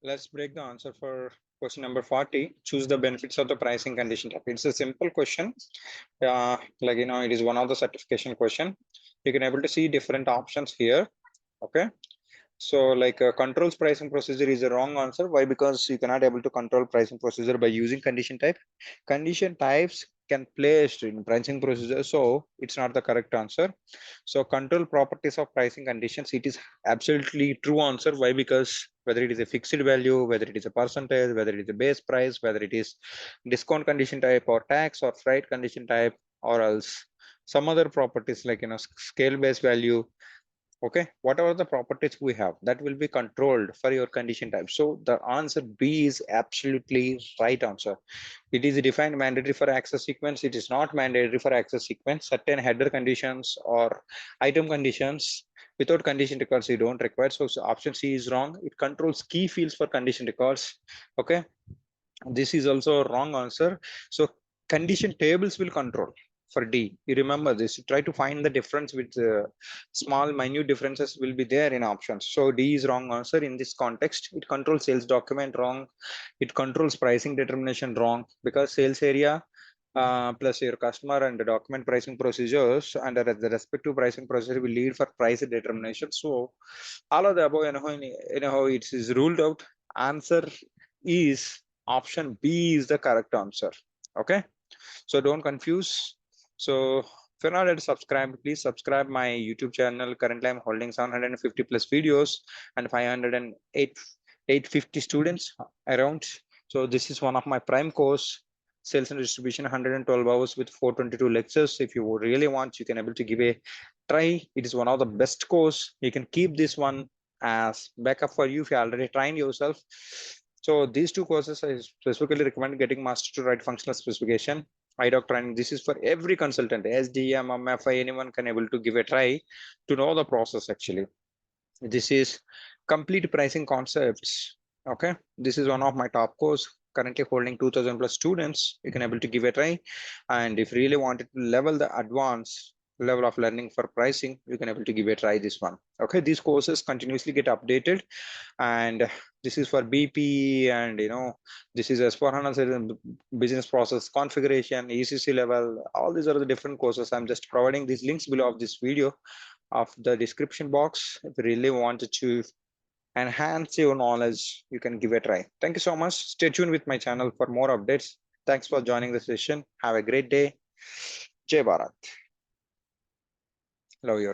Let's break the answer for question number 40. Choose the benefits of the pricing condition type. It's a simple question. It is one of the certification question. You can able to see different options here. Okay. So controls pricing procedure is a wrong answer. Why? Because you cannot able to control pricing procedure by using condition type. Condition types can placed in pricing procedure, so it's not the correct answer. So control properties of pricing conditions, it is absolutely true answer. Why? Because whether it is a fixed value, whether it is a percentage, whether it is a base price, whether it is discount condition type or tax or freight condition type, or else some other properties like scale based value. Okay, whatever the properties we have, that will be controlled for your condition type. So the answer B is absolutely right answer. It is defined mandatory for access sequence. It is not mandatory for access sequence. Certain header conditions or item conditions without condition records you don't require. So option C is wrong. It controls key fields for condition records. Okay, this is also a wrong answer. So condition tables will control for D. You remember this. You try to find the difference with small minute differences will be there in options. So D is wrong answer in this context. It controls sales document wrong. It controls pricing determination wrong, because sales area plus your customer and the document pricing procedures under the respective pricing procedure will lead for price determination. So all of the above, it is ruled out. Answer is option B is the correct answer. Okay, so don't confuse. So if you're not yet subscribed, please subscribe my YouTube channel. Currently I'm holding 750 plus videos and 850 students around. So this is one of my prime course, sales and distribution, 112 hours with 422 lectures. If you really want, you can able to give a try. It is one of the best course. You can keep this one as backup for you if you already trained yourself. So these two courses I specifically recommend getting master to write functional specification, idoc training. This is for every consultant, SDM, MFI, anyone can able to give a try to know the process actually. This is complete pricing concepts. Okay, this is one of my top course, currently holding 2000 plus students. You can able to give a try, and if really wanted to level the advanced level of learning for pricing, you can able to give a try this one. Okay, these courses continuously get updated, and this is for BP, and this is S4 HANA business process configuration, ECC level. All these are the different courses. I'm just providing these links below of this video of the description box. If you really wanted to enhance your knowledge, you can give it a try. Thank you so much. Stay tuned with my channel for more updates. Thanks for joining the session. Have a great day. Jai Bharat. Love your